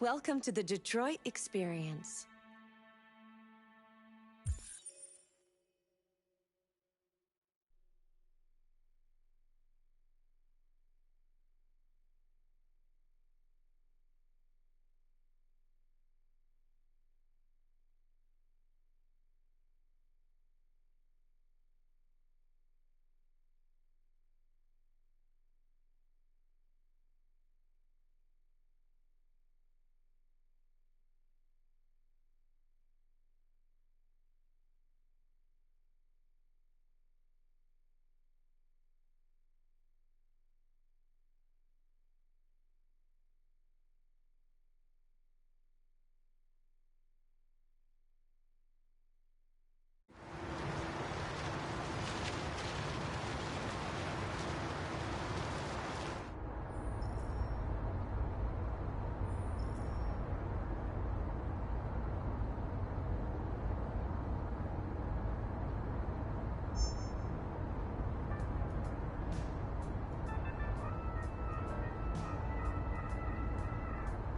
Welcome to the Detroit Experience.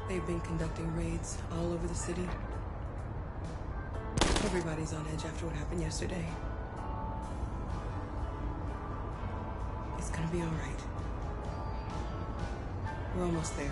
They've been conducting raids all over the city. Everybody's on edge after what happened yesterday. It's gonna be all right. We're almost there.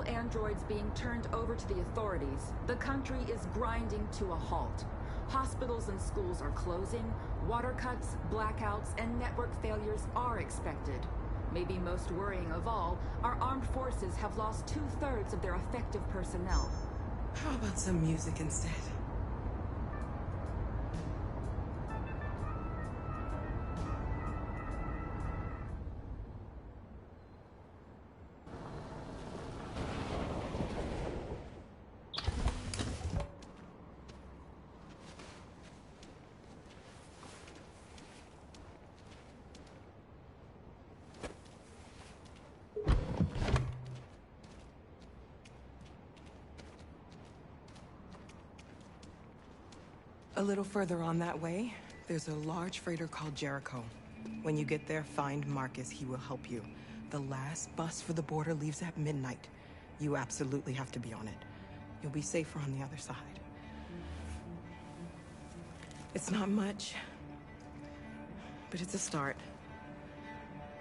Androids being turned over to the authorities, the country is grinding to a halt. Hospitals and schools are closing, water cuts, blackouts, and network failures are expected. Maybe most worrying of all, our armed forces have lost 2/3 of their effective personnel. How about some music instead? A little further on that way, there's a large freighter called Jericho. When you get there, find Marcus. He will help you. The last bus for the border leaves at midnight. You absolutely have to be on it. You'll be safer on the other side. It's not much, but it's a start.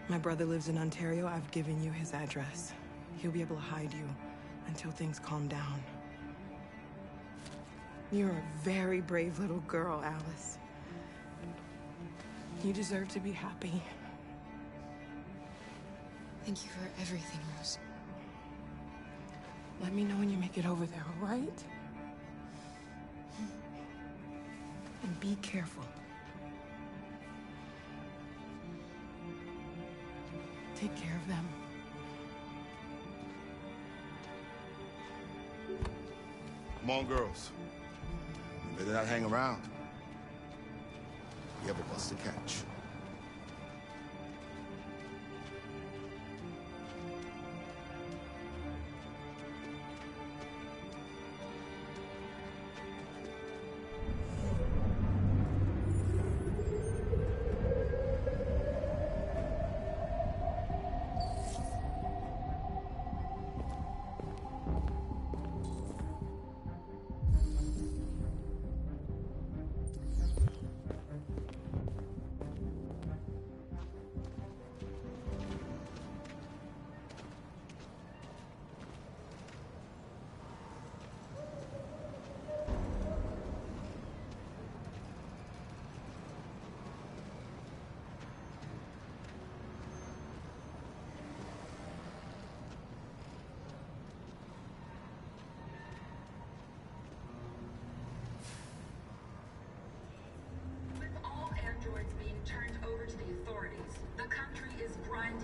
My brother lives in Ontario. I've given you his address. He'll be able to hide you until things calm down. You're a very brave little girl, Alice. You deserve to be happy. Thank you for everything, Rose. Let me know when you make it over there, all right? And be careful. Take care of them. Come on, girls. You better not hang around. We have a bus to catch.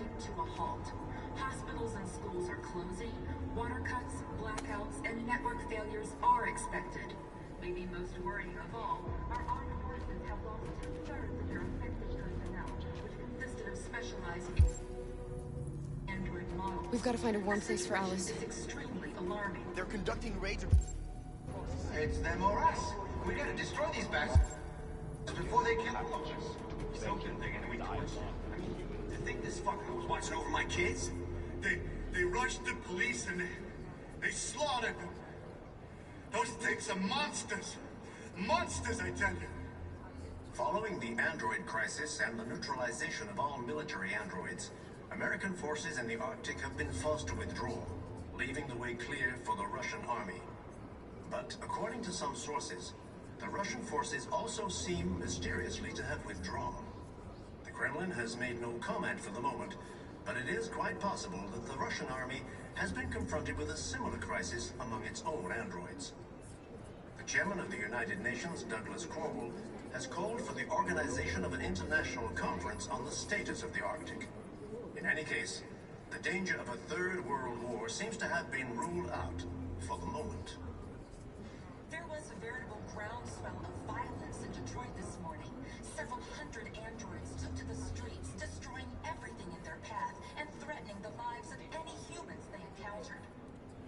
grinding to a halt. Hospitals and schools are closing. Water cuts, blackouts, and network failures are expected. Maybe most worrying of all, our armed forces have lost two-thirds of their effective personnel, which consisted of specialized Android models. We've got to find a warm place for Alice. It's extremely alarming. They're conducting raids. It's them or us. We gotta destroy these bastards before they kill all of us. Something thing and we torched them. I mean, to think this fucker was watching over my kids? They rushed the police and they slaughtered them. Those things are monsters. Monsters, I tell you. Following the android crisis and the neutralization of all military androids, American forces in the Arctic have been forced to withdraw, leaving the way clear for the Russian army. But according to some sources, the Russian forces also seem mysteriously to have withdrawn. The Kremlin has made no comment for the moment, but it is quite possible that the Russian army has been confronted with a similar crisis among its own androids. The chairman of the United Nations, Douglas Cornwall, has called for the organization of an international conference on the status of the Arctic. In any case, the danger of a third world war seems to have been ruled out for the moment. There was a veritable groundswell of violence in Detroit this morning. Several hundred androids took to the streets, destroying everything in their path and threatening the lives of any humans they encountered.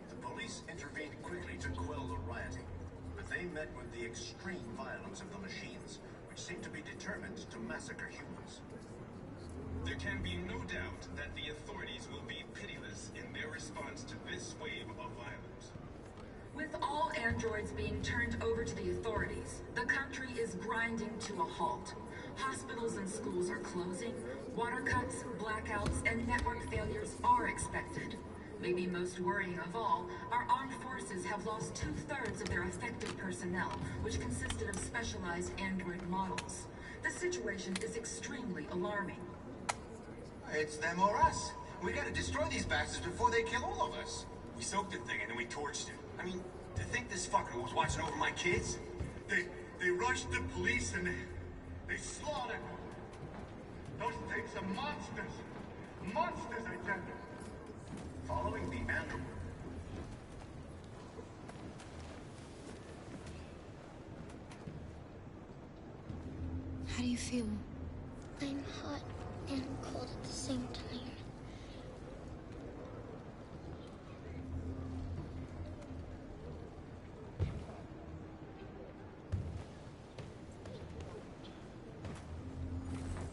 The police intervened quickly to quell the rioting, but they met with the extreme violence of the machines, which seem to be determined to massacre humans. There can be no doubt that the authorities will be pitiless in their response to this wave of violence. With all androids being turned over to the authorities, the country is grinding to a halt. Hospitals and schools are closing. Water cuts, blackouts, and network failures are expected. Maybe most worrying of all, our armed forces have lost two-thirds of their effective personnel, which consisted of specialized android models. The situation is extremely alarming. It's them or us. We gotta destroy these bastards before they kill all of us. We soaked the thing and then we torched it. I mean, to think this fucker was watching over my kids? They rushed the police and they slaughtered them. Those things are monsters. Monsters, I tell you. Following the android. How do you feel? I'm hot and cold at the same time.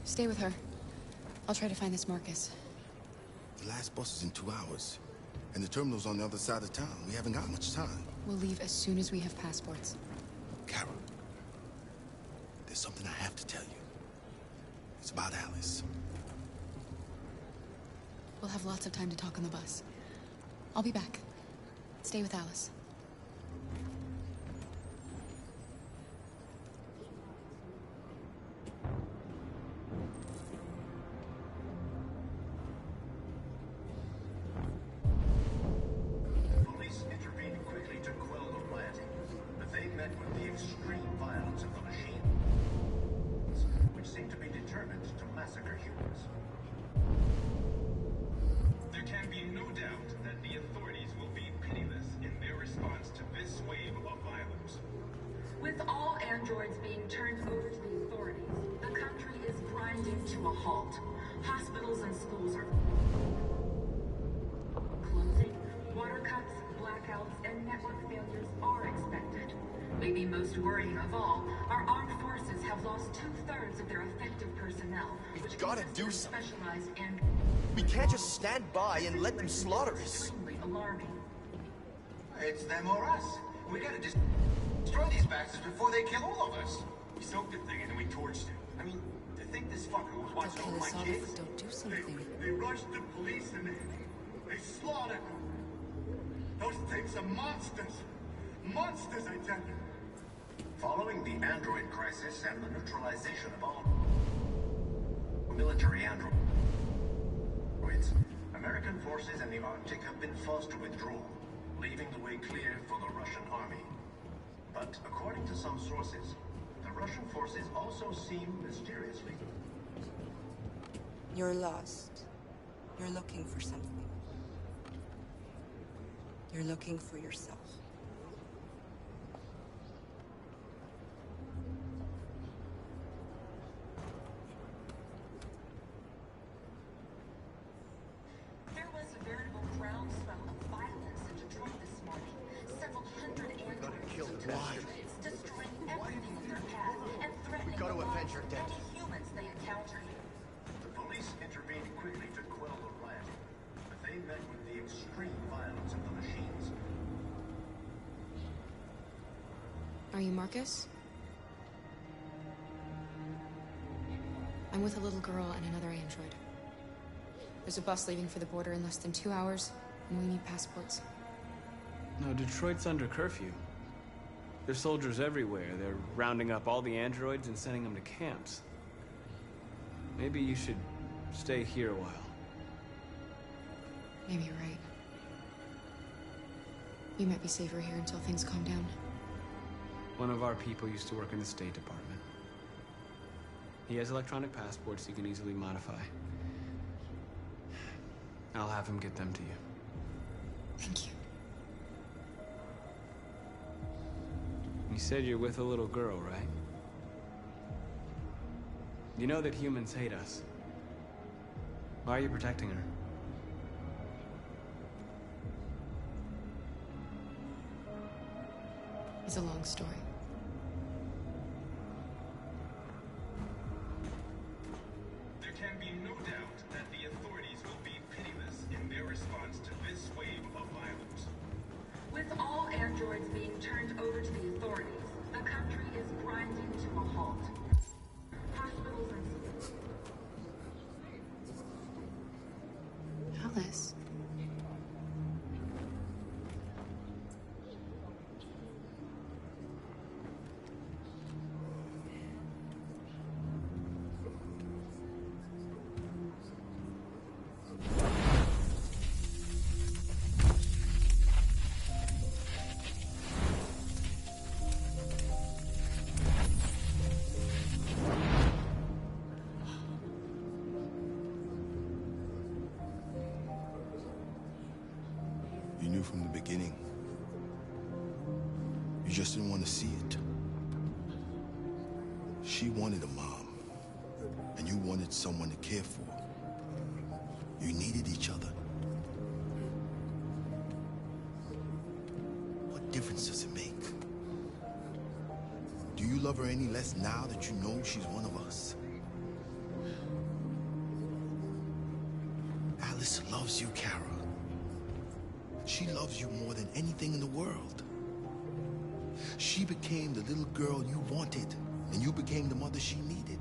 Stay with her. I'll try to find this Marcus. The last bus is in 2 hours. And the terminal's on the other side of town. We haven't got much time. We'll leave as soon as we have passports. Carol, there's something I have to tell you. It's about Alice. We'll have lots of time to talk on the bus. I'll be back. Stay with Alice. Police intervened quickly to quell the rioting, but they met with the extreme violence of the machines, which seem to be determined to massacre humans. There can be no doubt that the authorities will be pitiless in their response to this wave of violence. With all androids being turned over to the authorities, the country is grinding to a halt. Hospitals and schools are closing. Water cuts, blackouts, and network failures are expected. Maybe most worrying of all, our armed forces have lost two-thirds of their effective personnel, which gotta consists do of something. specialized and We can't just stand by and let them slaughter us. extremely alarming. It's them or us. We gotta destroy these bastards before they kill all of us. We soaked the thing and then we torched it. I mean, to think this fucker was They'll watching kill over us my all if kids? we don't do something. They rushed the police and they slaughtered them. Those things are monsters. Monsters, I tell you. Following the android crisis and the neutralization of all military androids, American forces in the Arctic have been forced to withdraw, leaving the way clear for the Russian army. But according to some sources, the Russian forces also seem mysteriously. You're lost. You're looking for something. You're looking for yourself. There was a veritable groundswell of violence in Detroit this morning. Several hundred androids destroying everything in their path and threatening Gotta the avenge lives your of dead. any humans they encountered. The police intervened quickly to quell the riot, but they met with the extreme violence of the machines. Are you Marcus? I'm with a little girl and another android. There's a bus leaving for the border in less than 2 hours, and we need passports. No, Detroit's under curfew. There's soldiers everywhere. They're rounding up all the androids and sending them to camps. Maybe you should stay here a while. Maybe you're right. You might be safer here until things calm down. One of our people used to work in the State Department. He has electronic passports he can easily modify. I'll have him get them to you. Thank you. You said you're with a little girl, right? You know that humans hate us. Why are you protecting her? It's a long story. There can be no doubt that the authorities will be pitiless in their response to this wave of violence. With all androids being turned over to the authorities, the country is grinding to a halt. Hospitals and schools. Alice. You knew from the beginning. You just didn't want to see it. She wanted a mom, and you wanted someone to care for. You needed each other. What difference does it make? Do you love her any less now that you know she's one of us? Alice loves you, Kara. She loves you more than anything in the world. She became the little girl you wanted, and you became the mother she needed.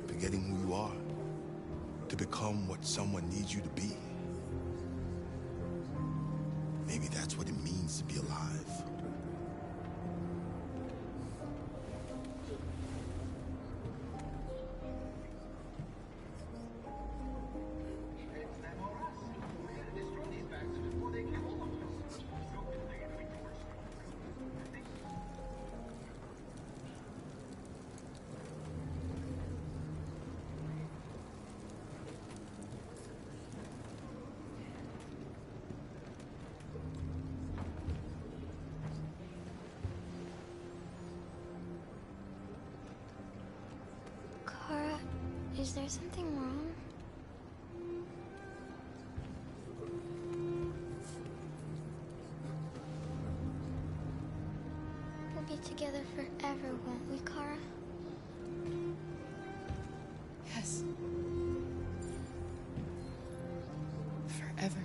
Forgetting who you are to become what someone needs you to be. Maybe that's what it means to be alive. Kara, is there something wrong? We'll be together forever, won't we, Kara? Yes. Forever.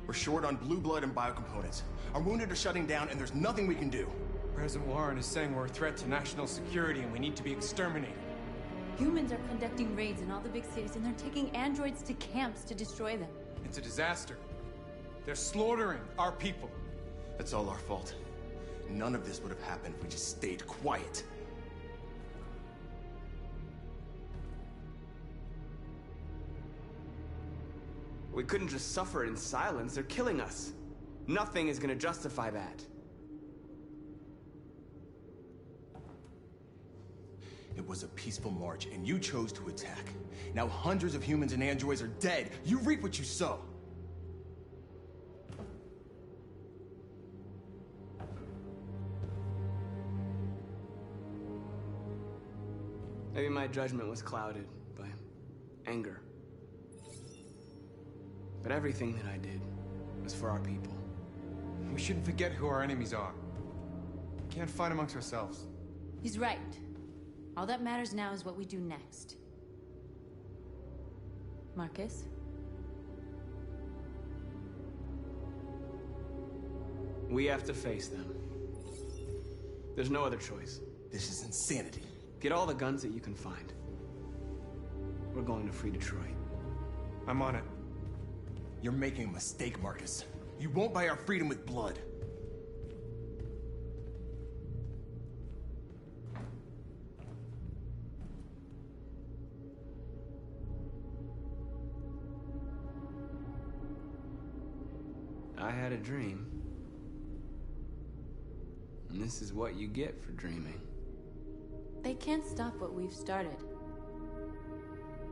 We're short on blue blood and biocomponents. Our wounded are shutting down, and there's nothing we can do. President Warren is saying we're a threat to national security and we need to be exterminated. Humans are conducting raids in all the big cities, and they're taking androids to camps to destroy them. It's a disaster. They're slaughtering our people. That's all our fault. None of this would have happened if we just stayed quiet. We couldn't just suffer in silence. They're killing us. Nothing is gonna justify that. It was a peaceful march, and you chose to attack. Now hundreds of humans and androids are dead. You reap what you sow. Maybe my judgment was clouded by anger. But everything that I did was for our people. We shouldn't forget who our enemies are. We can't fight amongst ourselves. He's right. All that matters now is what we do next. Marcus? We have to face them. There's no other choice. This is insanity. Get all the guns that you can find. We're going to free Detroit. I'm on it. You're making a mistake, Marcus. You won't buy our freedom with blood. I had a dream. And this is what you get for dreaming. They can't stop what we've started.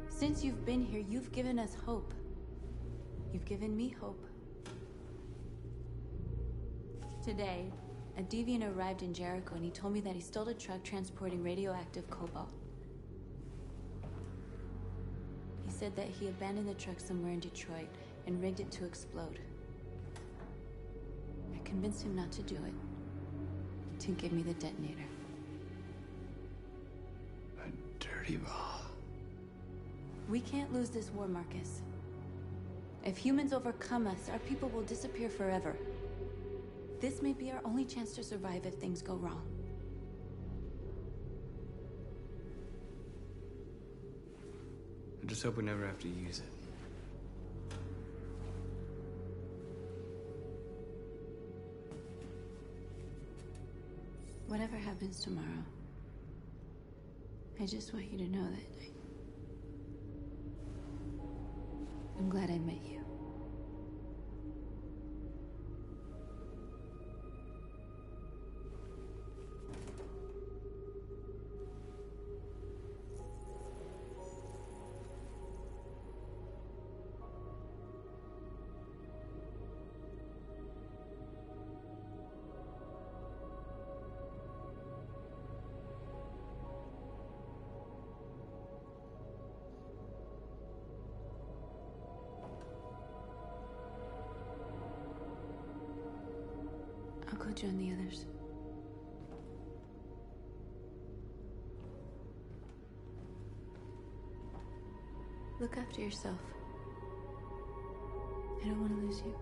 Since you've been here, you've given us hope. You've given me hope. Today, a deviant arrived in Jericho and he told me that he stole a truck transporting radioactive cobalt. He said that he abandoned the truck somewhere in Detroit and rigged it to explode. I convinced him not to do it, to give me the detonator. A dirty ball. We can't lose this war, Marcus. If humans overcome us, our people will disappear forever. This may be our only chance to survive if things go wrong. I just hope we never have to use it. Whatever happens tomorrow, I just want you to know that I'm glad I met you. I'll go join the others. Look after yourself. I don't want to lose you.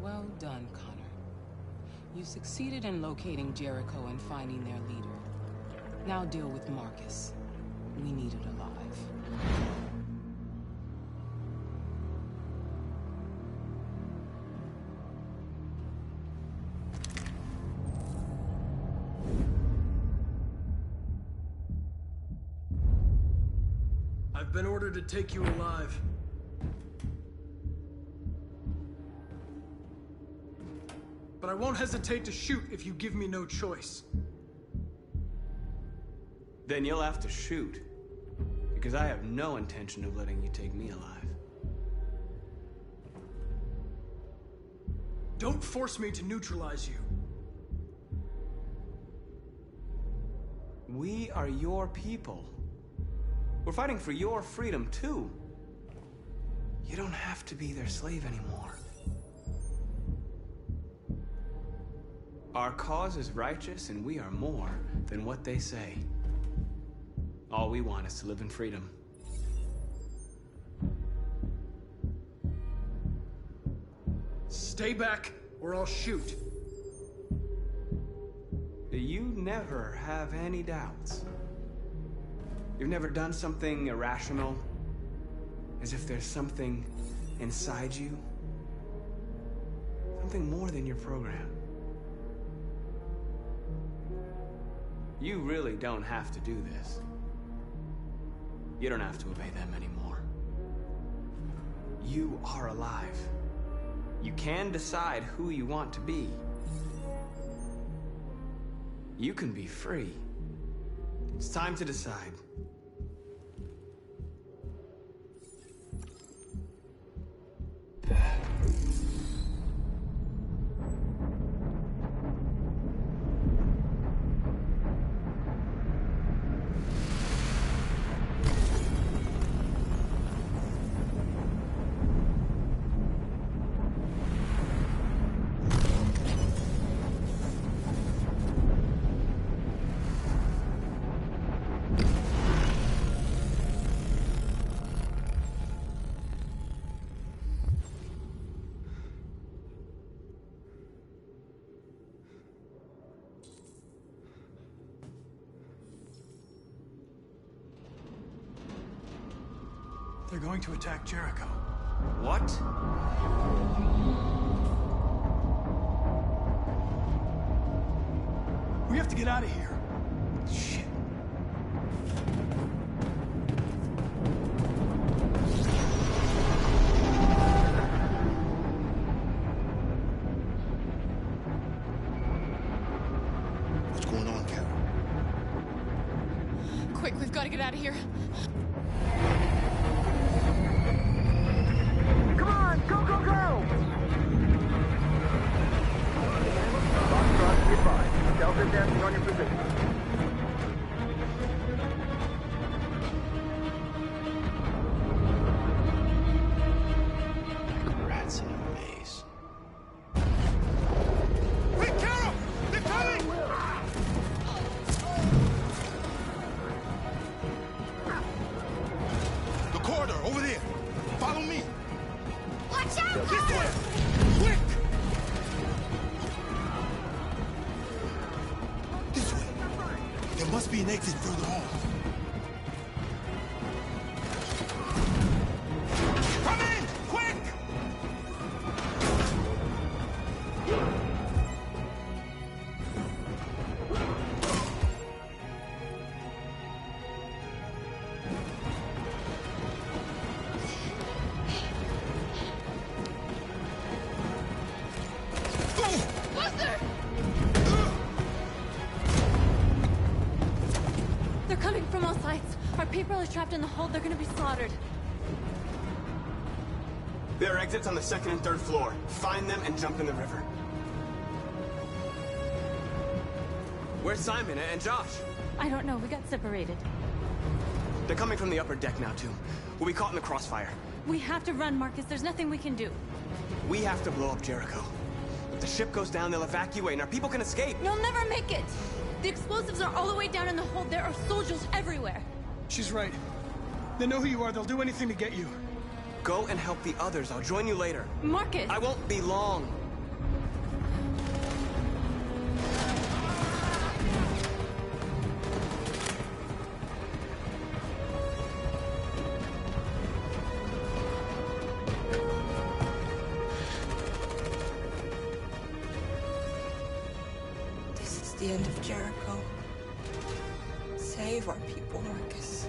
Well done, Connor. You succeeded in locating Jericho and finding their leader. Now deal with Marcus. We need it alive. I've been ordered to take you alive. But I won't hesitate to shoot if you give me no choice. Then you'll have to shoot. Because I have no intention of letting you take me alive. Don't force me to neutralize you. We are your people. We're fighting for your freedom, too. You don't have to be their slave anymore. Our cause is righteous, and we are more than what they say. All we want is to live in freedom. Stay back, or I'll shoot. You never have any doubts. You've never done something irrational, as if there's something inside you, something more than your program. You really don't have to do this. You don't have to obey them anymore. You are alive. You can decide who you want to be. You can be free. It's time to decide. They're going to attack Jericho. What? We have to get out of here. Shit. What's going on, Carol? Quick, we've got to get out of here. Come on, go, go, go! Foxtrot, advised. Delta advancing on your position. Rats in a maze. Hey, Carol! They're coming! The corridor, over there. Follow me. Watch out, This Carol! way! Quick! This way. There must be an exit further on. Come in! Quick! Buster! They're coming from all sides. Our people are trapped in the hold. They're gonna be slaughtered. There are exits on the second and third floor. Find them and jump in the river. Where's Simon and Josh? I don't know. We got separated. They're coming from the upper deck now, too. We'll be caught in the crossfire. We have to run, Marcus. There's nothing we can do. We have to blow up Jericho. If the ship goes down, they'll evacuate and our people can escape. You'll never make it! The explosives are all the way down in the hold. There are soldiers everywhere. She's right. They know who you are. They'll do anything to get you. Go and help the others. I'll join you later. Marcus! I won't be long. This is the end of Jericho. Save our people, Marcus.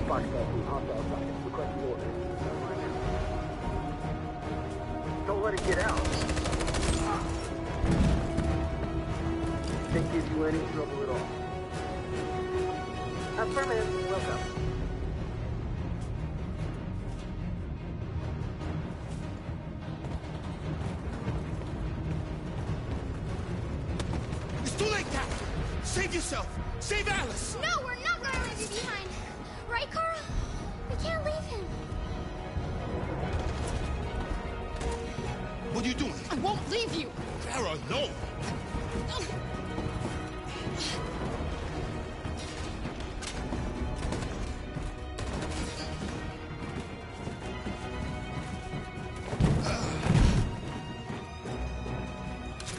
Foxtrot, we hostile target. Requesting orders. Don't let it get out. any trouble at all. Affirmative. Welcome. It's too late now! Save yourself! Save Alice! No, we're not gonna leave you behind. Right, Carl? We can't leave him. What are you doing? I won't leave you! Kara, no!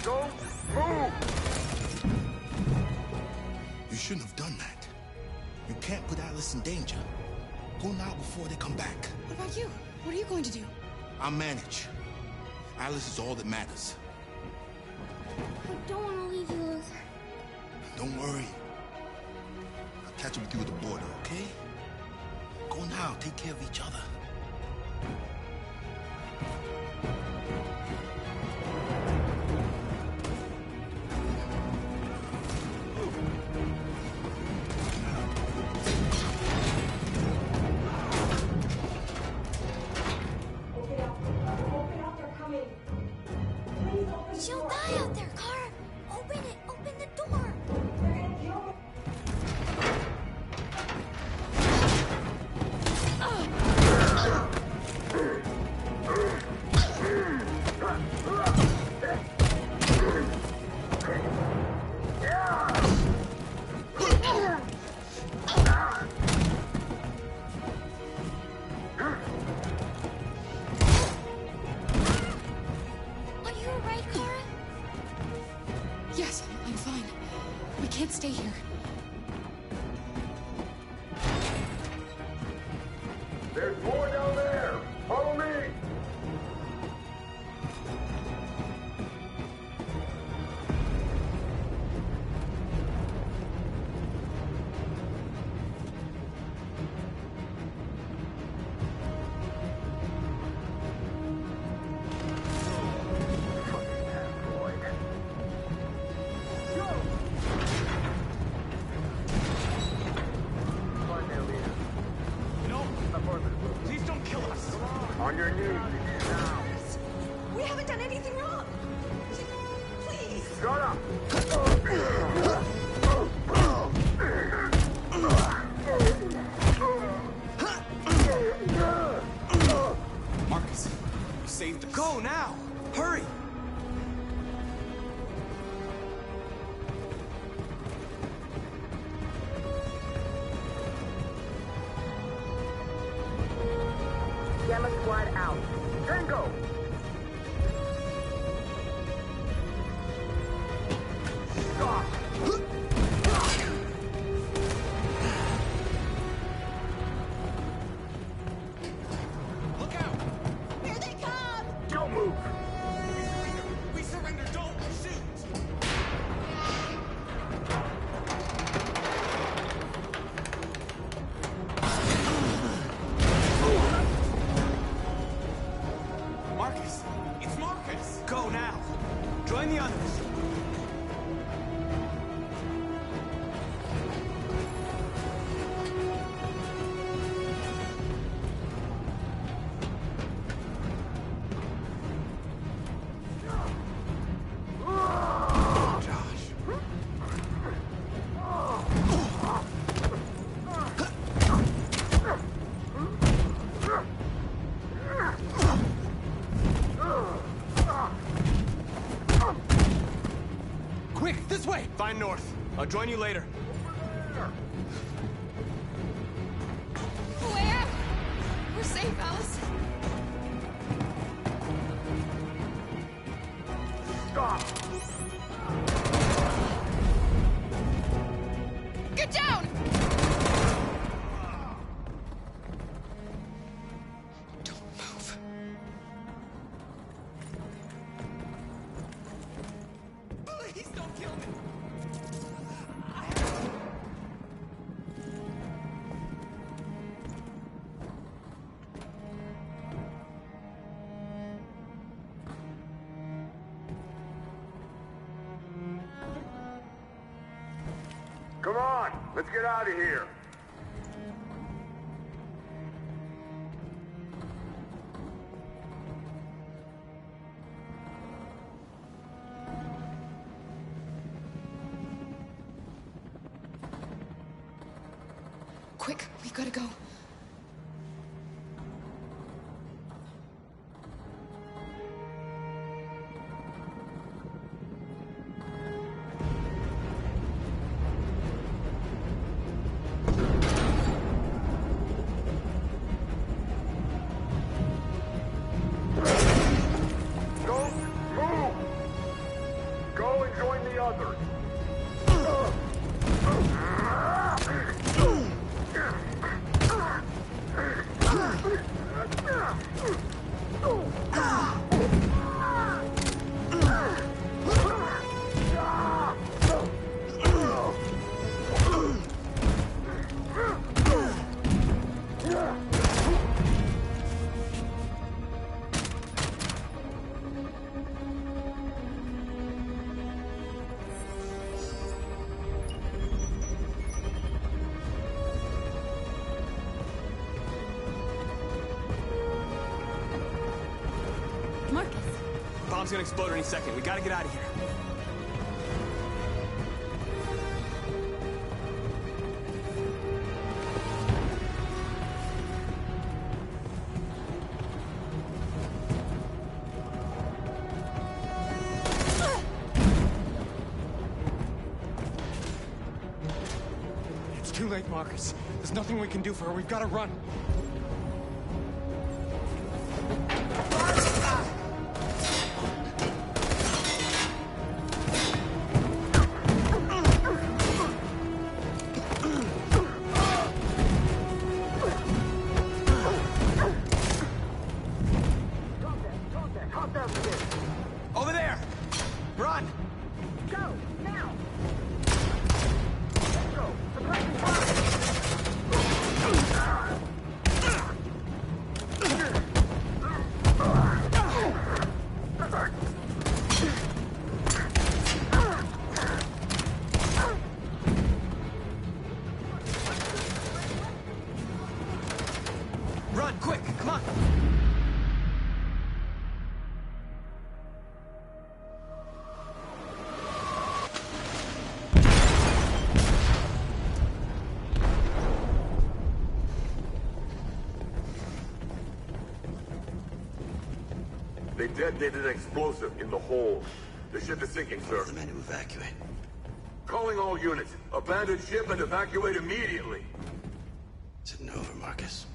Don't move! You shouldn't have done that. You can't put Alice in danger. Go now before they come back. What about you? What are you going to do? I'll manage. Alice is all that matters. I don't want to leave you, Luther. Don't worry. I'll catch up with you at the border, okay? Go now. Take care of each other. She'll die out there, Car. Open it. Open the door. Are you alright, Cara? Yes, I'm fine. We can't stay here. There's more down there! Follow me! Please don't kill us. On your knees, now. We haven't done anything wrong. Please. Shut up! Marcus, save the. Go now! Hurry! Gamma Squad out. Tango! Stop! Look out! Here they come. Don't move! We surrender! Don't shoot! Marcus! It's Marcus! Go now! Join the others! Josh. Quick, this way! Find North. I'll join you later. Where? We're safe, Alice. Stop! Get down! Don't move. Please don't kill me! on! Let's get out of here! Quick, we gotta go. Don't move! Go and join the others. Marcus. Bomb's gonna explode any second. We gotta get out of here. It's too late, Marcus. There's nothing we can do for her. We've got to run. Over there! Run! Go, now! Let's go! Suppressing fire! Run, quick! Come on! They detonated an explosive in the hold. The ship is sinking, sir. The men to evacuate. Calling all units. Abandon ship and evacuate immediately. Is it over, Marcus?